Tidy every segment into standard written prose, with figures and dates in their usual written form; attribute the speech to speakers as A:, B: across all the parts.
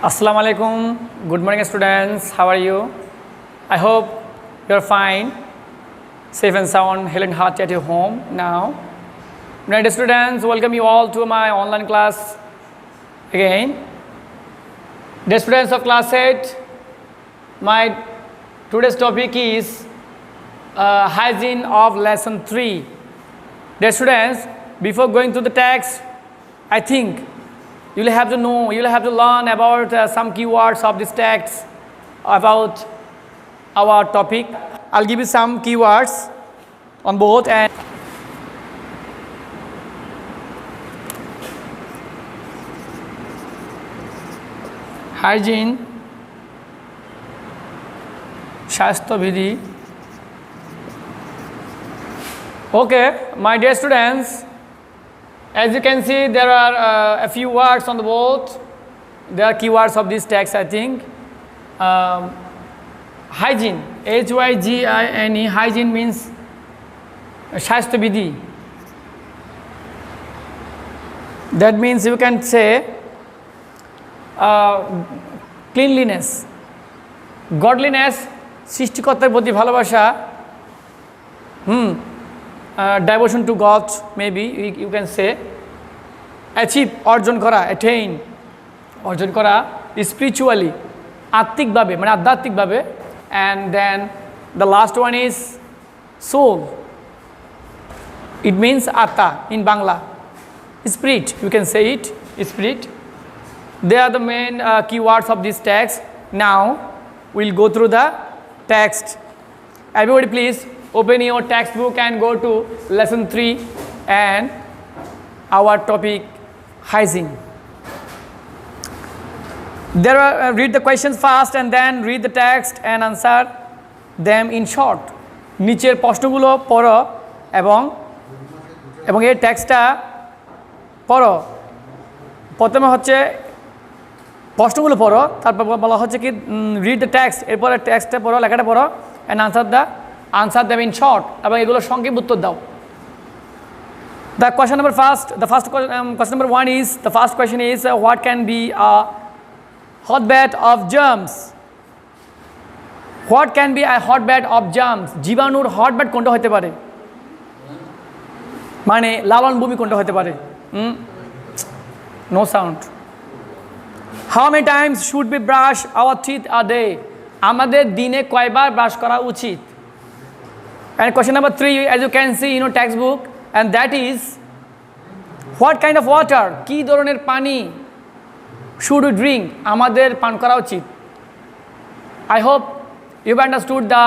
A: Assalamu alaikum. Good morning, students. How are you? I hope you're fine, safe and sound, healthy and hearty at your home now. Dear students, welcome you all to my online class again. Dear students of class 8, my today's topic is hygiene of lesson 3. Dear students, before going to the text, I think you'll have to know, you'll have to learn about some keywords of this text about our topic. I'll give you some keywords on both and hygiene, স্বাস্থ্যবিধি. Okay, my dear students, as you can see, there are a few words on the board. They are keywords of this text, I think. Hygiene, H-Y-G-I-N-E, hygiene means স্বাস্থ্যবিধি. That means you can say cleanliness, godliness, সৃষ্টিকর্তার প্রতি ভালোবাসা, devotion to God, maybe you can say. Achieve, অর্জন করা, attain, অর্জন করা. Spiritually, আত্মিকভাবে মানে আধ্যাত্মিকভাবে. And then the last one is soul. It means atta in Bangla. Spirit, you can say it, spirit. They are the main keywords of this text. Now we'll go through the text. Everybody please open your textbook and go to lesson 3 and our topic hygiene. There are read the questions fast and then read the text and answer them in short. নিচের প্রশ্নগুলো পড়ো এবং এই টেক্সটটা পড়ো. প্রথমে হচ্ছে প্রশ্নগুলো পড়ো, তারপর বলা হচ্ছে কি রিড দ্য টেক্সট, এরপরে টেক্সটটা পড়ো, লেখাটা পড়ো and answer them in short এবং এগুলো সংক্ষেপ উত্তর দাও. The question number question number 1 is, the first question is what can be a hotbed of germs? What can be a hotbed of germs? জীবাণুর hotbed কোনটা হতে পারে, মানে লালন ভূমি কোনটা হতে পারে? No sound. How many times should we brush our teeth a day? আমাদের দিনে কয়বার ব্রাশ করা উচিত? And question number 3, as you can see in your textbook, and that is what kind of water, কি ধরনের পানি should we drink, আমাদের পান করা উচিত? I hope you've understood the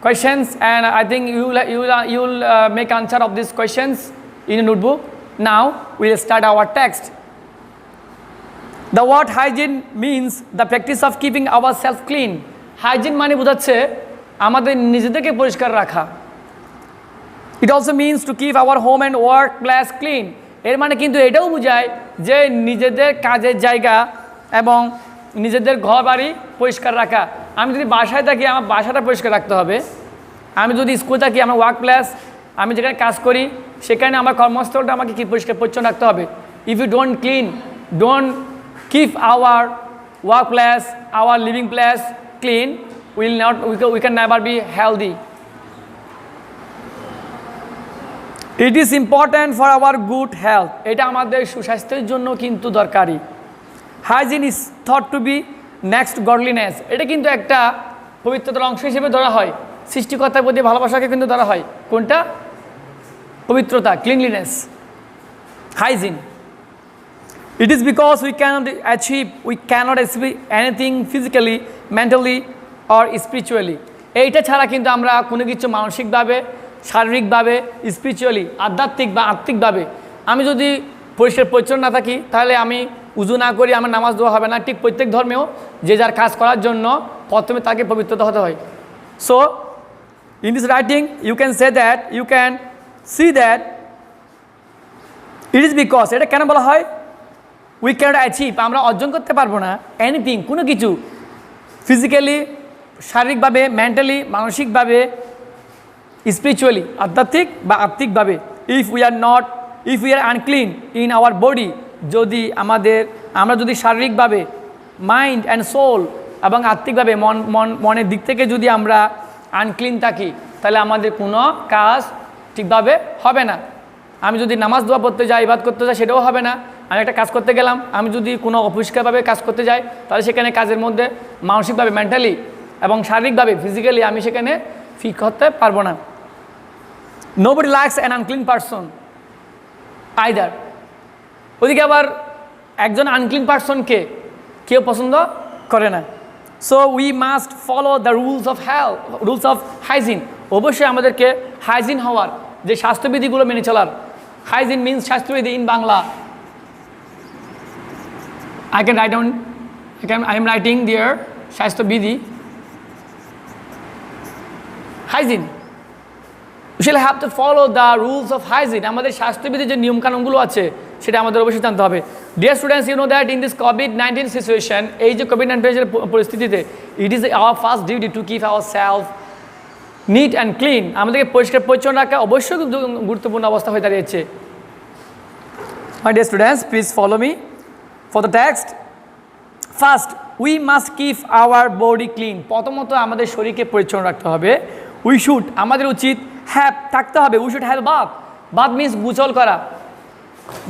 A: questions and I think you'll make answer of these questions in your notebook. Now we'll start our text. The word hygiene means the practice of keeping ourselves clean. Hygiene মানে বোঝাচ্ছে আমাদের নিজেদেরকে পরিষ্কার রাখা. It also means to keep our home and work place clean. এর মানে কিন্তু এটাও বোঝায় যে নিজেদের কাজের জায়গা এবং নিজেদের ঘর বাড়ি পরিষ্কার রাখা. আমি যদি বাসায় থাকি আমার বাসাটা পরিষ্কার রাখতে হবে. আমি যদি স্কুল থাকি আমার ওয়ার্ক প্লেস, আমি যেখানে কাজ করি সেখানে আমার কর্মস্থলটা আমাকে কি পরিষ্কার পরিচ্ছন্ন রাখতে হবে. If you don't keep our workplace, our living place clean, we can never be healthy. It is important for our good health. এটা আমাদের সুস্বাস্থ্যের জন্য কিন্তু দরকারি. Hygiene is thought to be next godliness. এটা কিন্তু একটা পবিত্রতার অংশ হিসেবে ধরা হয়. সৃষ্টিকর্তার প্রতি ভালোবাসাকে কিন্তু ধরা হয়. কোনটা? পবিত্রতা, cleanliness, hygiene. It is because we cannot achieve anything physically, mentally or spiritually. এইটা ছাড়া কিন্তু আমরা কোনো কিছু মানসিকভাবে, শারীরিকভাবে, স্পিরিচুয়ালি, আধ্যাত্মিক বা আত্মিকভাবে আমি যদি পরিষ্কার পরিচ্ছন্ন না থাকি তাহলে আমি উজু না করি আমার নামাজ দেওয়া হবে না. ঠিক প্রত্যেক ধর্মেও যে যার কাজ করার জন্য প্রথমে তাকে পবিত্রতা হতে হয়. So in this writing you can see that it is because, এটা কেন বলা হয়? We cannot achieve, আমরা অর্জন করতে পারবো না এনিথিং, কোনো কিছু ফিজিক্যালি, শারীরিকভাবে, মেন্টালি, মানসিকভাবে, স্পিরিচুয়ালি, আধ্যাত্মিক বা আত্মিকভাবে if we are unclean in our body যদি আমরা যদি শারীরিকভাবে মাইন্ড অ্যান্ড সোল এবং আত্মিকভাবে মনের দিক থেকে যদি আমরা আনক্লিন থাকি, তাহলে আমাদের কোনো কাজ ঠিকভাবে হবে না। আমি যদি নামাজ দোয়া পড়তে যাই, ইবাদত করতে যাই, সেটাও হবে না। আমি একটা কাজ করতে গেলাম, আমি যদি কোনো অপরিষ্কারভাবে কাজ করতে যাই, তাহলে সেখানে কাজের মধ্যে মানসিকভাবে, মেন্টালি এবং শারীরিকভাবে, ফিজিক্যালি আমি সেখানে ফিট করতে পারবো না। Nobody likes an unclean person either. ওদিকে আবার একজন আনক্লিন পারসনকে কেউ পছন্দ করে না। So we must follow the rules of hygiene. অবশ্যই আমাদেরকে হাইজিন হওয়ার, যে স্বাস্থ্যবিধিগুলো মেনে চলার। হাইজিন মিনস স্বাস্থ্যবিধি in Bangla. I am writing there স্বাস্থ্যবিধি, hygiene. We shall have to follow the rules of hygiene. আমাদের স্বাস্থ্যবিধির যে নিয়মকানুনগুলো আছে সেটা আমাদের অবশ্যই জানতে হবে। Dear students, you know that in this COVID-19 situation, এই যে COVID-19 পরিস্থিতিতে, it is our first duty to keep ourselves neat and clean. আমাদেরকে পরিষ্কার পরিচ্ছন্ন রাখা অবশ্যই গুরুত্বপূর্ণ অবস্থা হয়ে দাঁড়িয়েছে। My dear students, please follow me for the text. First, we must keep our body clean. প্রথমত আমাদের শরীরকে পরিচ্ছন্ন রাখতে হবে। We should, আমাদের উচিত থাকতে হবে। We should have a bath. Bath means গোসল করা।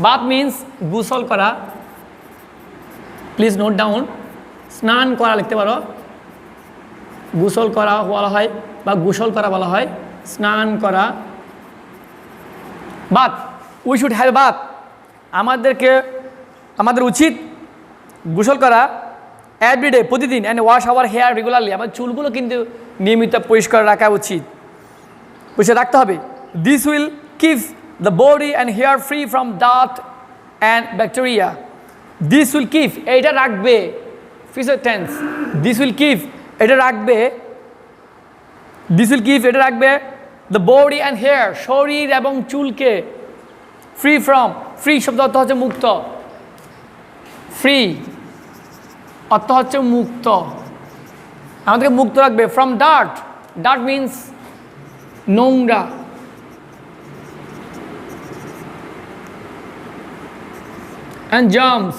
A: Bath means গোসল করা। Please note down. স্নান করা লিখতে পারো, গোসল করা বলা হয় বা গোসল করা বলা হয়, স্নান করা। Bath, we should have bath. আমাদের উচিত গোসল করা এভরিডে, প্রতিদিন, and wash our hair regularly. আমাদের চুলগুলো কিন্তু নিয়মিত পরিষ্কার রাখা উচিত, পরিষ্কার রাখতে হবে। This will keep the body and hair free from dust and bacteria. This will keep, এটা রাখবে, future tense. This will keep, এটা রাখবে, দিস উইল কিপ, এটা রাখবে দ্য বডি অ্যান্ড হেয়ার, শরীর এবং চুলকে, ফ্রি ফ্রম, ফ্রি শব্দ অর্থ হচ্ছে মুক্ত, ফ্রি অর্থ হচ্ছে মুক্ত, আমাদেরকে মুক্ত রাখবে। ফ্রম ডার্ট, ডার্ট মিন্স নোংরা। অ্যান্ড জার্মস,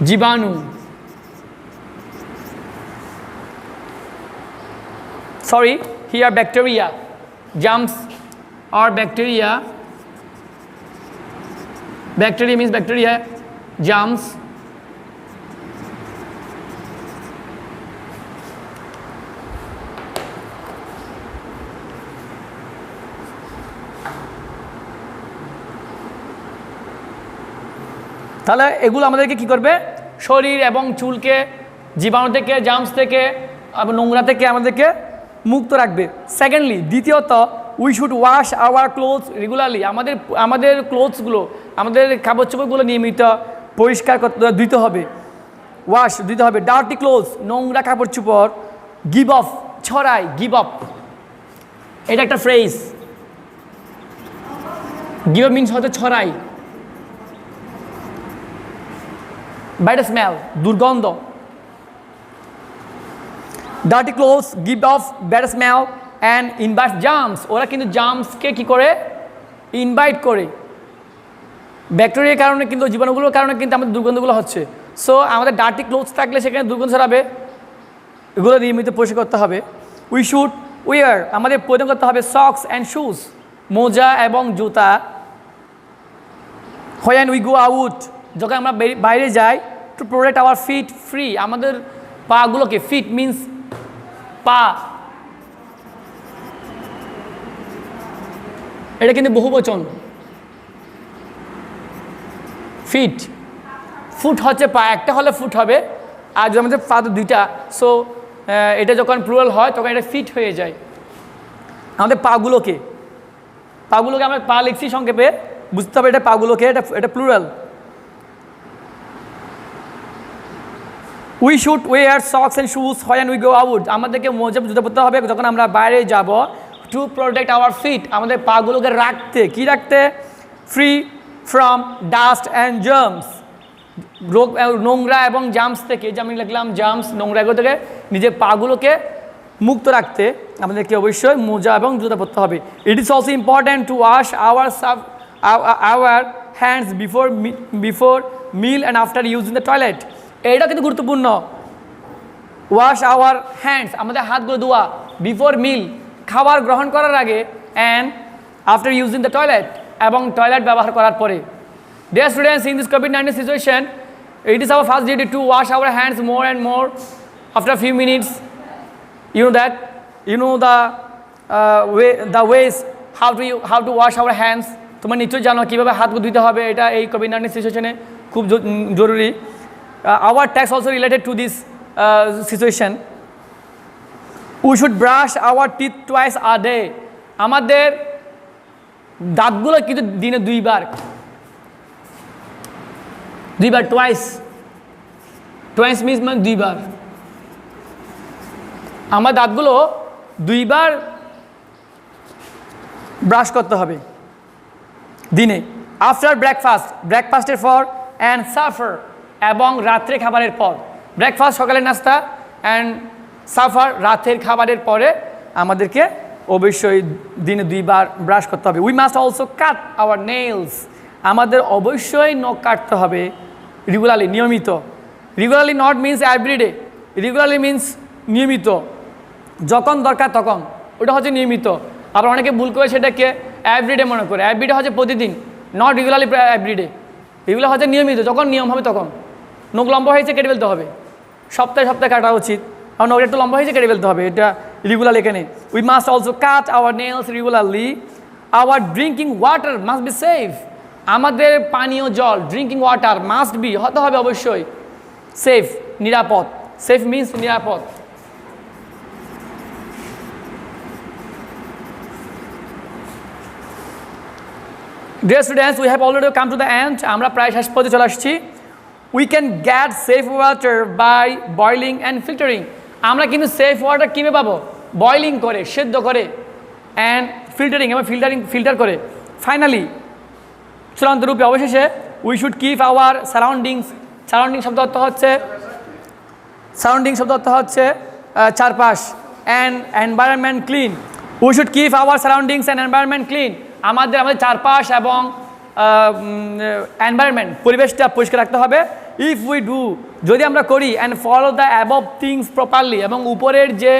A: জীবাণু। Sorry, here bacteria. Germs or bacteria. Bacteria means bacteria. Germs. তাহলে এগুলো আমাদেরকে কি করবে? শরীর এবং চুলকে জীবাণু থেকে, জার্মস থেকে, নোংরা থেকে আমাদেরকে মুক্ত রাখবে। সেকেন্ডলি, দ্বিতীয়ত, we should wash our clothes regularly. আমাদের ক্লোথসগুলো, আমাদের কাপড় চোপড়গুলো নিয়মিত পরিষ্কার দিতে হবে, ওয়াশ দিতে হবে। ডার্টি ক্লোথস, নোংরা কাপড় চোপড়, গিভ অফ, ছড়ায়, গিভ অফ, এটা একটা ফ্রেজ। গিভ অফ মিনস হয়তো ছড়াই, ব্যাড স্মেল, দুর্গন্ধ। Dirty clothes give of bad smell and invite germs. ওরা কিন্তু জার্মসকে কী করে? ইনভাইট করে। ব্যাকটেরিয়ার কারণে কিন্তু, জীবাণুগুলোর কারণে কিন্তু আমাদের দুর্গন্ধগুলো হচ্ছে। সো আমাদের ডার্টি ক্লোথস থাকলে সেখানে দুর্গন্ধ ছড়াবে, এগুলো নিয়মিত পরিষ্কার করতে হবে। উই শুড উইয়ার, আমাদের পরিধান করতে হবে সক্স অ্যান্ড শুজ, মোজা এবং জুতা। হোয়েন উই গো আউট, যখন আমরা বাইরে যাই, to protect our feet free, আমাদের পাগুলোকে, ফিট মিন্স পা, এটা কিন্তু বহুবচন। ফিট, ফুট হচ্ছে পা, একটা হলে ফুট হবে, আর যদি আমাদের পা তো দুইটা, সো এটা যখন প্লুরাল হয় তখন এটা ফিট হয়ে যায়। আমাদের পাগুলোকে আমরা পা লিখছি সংক্ষেপে, বুঝতে হবে এটা পাগুলোকে, এটা plural. We should wear socks and shoes when we go out, আমাদেরকে মোজা জুতা পরতে হবে যখন আমরা বাইরে যাব। টু প্রোটেক্ট আওয়ার ফিট, আমাদের পাগুলোকে রাখতে, কি রাখতে? Free from dust and germs, নোংরা এবং জার্মস থেকে, যে আমি লিখলাম জার্মস, নোংরা এগুলো থেকে নিজের পাগুলোকে মুক্ত রাখতে আমাদেরকে অবশ্যই মোজা এবং জুতা পরতে হবে। It is also important to wash our hands before meal and after using the toilet. এটা কিন্তু গুরুত্বপূর্ণ। ওয়াশ আওয়ার হ্যান্ডস, আমাদের হাতগুলো ধোয়া, বিফোর মিল, খাবার গ্রহণ করার আগে, and after using the toilet, এবং টয়লেট ব্যবহার করার পরে। Dear students, in this COVID-19 situation, it is our first duty to wash our hands more and more after a few minutes. You know that, you know the ways how to wash our hands. তোমরা নিশ্চয়ই জানো কীভাবে হাতগুলো ধুতে হবে, এটা এই COVID-19 সিচুয়েশনে খুব জরুরি। Our text also related to this situation. We should brush our teeth twice a day. আমাদের দাঁতগুলো কিন্তু দিনে দুইবার, twice means মানে দুইবার। আমার দাঁতগুলো দুইবার ব্রাশ করতে হবে দিনে। আফটার ব্রেকফাস্টের পর, অ্যান্ড সাফার, এবং রাত্রে খাবারের পর। ব্রেকফাস্ট সকালের নাস্তা, অ্যান্ড সাফার রাতের খাবারের পরে আমাদেরকে অবশ্যই দিনে দুইবার ব্রাশ করতে হবে। We must also cut our nails, আমাদের অবশ্যই নখ কাটতে হবে রেগুলারলি, নিয়মিত। Regularly not means every day, regularly means নিয়মিত, যখন দরকার তখন, ওটা হচ্ছে নিয়মিত। আবার অনেকে ভুল করে সেটাকে এভরিডে মনে করে। এভরিডে হচ্ছে প্রতিদিন, নট রেগুলারলি এভরিডে। এগুলো হচ্ছে নিয়মিত, যখন নিয়ম হবে তখন। নখ লম্বা হয়েছে কেটে ফেলতে হবে, সপ্তাহে সপ্তাহে কাটা উচিত। আর নখ একটু লম্বা হয়েছে কেটে ফেলতে হবে, এটা রেগুলার এখানে। We must also cut our nails regularly. Our drinking water must be safe, আমাদের পানীয় জল ড্রিঙ্কিং ওয়াটার মাস্ট বি হতে হবে অবশ্যই সেফ, নিরাপদ। সেফ মিন্স নিরাপদ। Dear students, we have already come to the end. আমরা প্রায় শেষ পর্যায়ে চলে আসছি। We can get safe water by boiling and filtering. আমরা কিন্তু সেফ ওয়াটার কীভাবে পাবো? বয়লিং করে, সেদ্ধ করে, অ্যান্ড ফিল্টারিং, এবং ফিল্টার করে। ফাইনালি, চূড়ান্ত রূপে অবশেষে, we should keep our surroundings, surrounding শব্দ অর্থ হচ্ছে চারপাশ, and environment clean. We should keep our surroundings and environment clean, আমাদের চারপাশ এবং এনভায়রনমেন্ট, পরিবেশটা পরিষ্কার রাখতে হবে। ইফ উই ডু, যদি আমরা করি, and follow the above things properly, এবং উপরের যে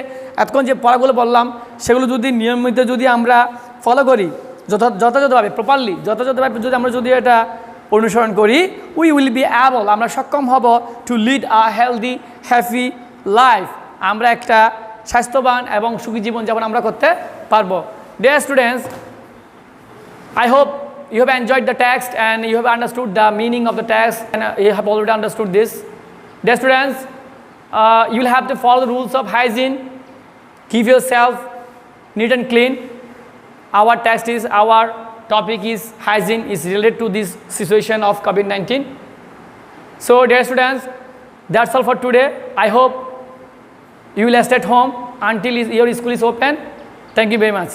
A: এতক্ষণ যে পড়াগুলো বললাম সেগুলো যদি নিয়মিত যদি আমরা ফলো করি, যথাযথভাবে প্রপারলি, যথাযথভাবে যদি এটা অনুসরণ করি, উই উইল বি অ্যাবল, আমরা সক্ষম হব to lead a healthy happy life, আমরা একটা স্বাস্থ্যবান এবং সুখী জীবনযাপন আমরা করতে পারবো। Dear students, I hope you have enjoyed the text and you have understood the meaning of the text, and you have already understood this. Dear students, you will have to follow the rules of hygiene. Keep yourself neat and clean. Our topic is hygiene, is related to this situation of COVID-19. So dear students, that's all for today. I hope you will stay at home until your school is open. Thank you very much.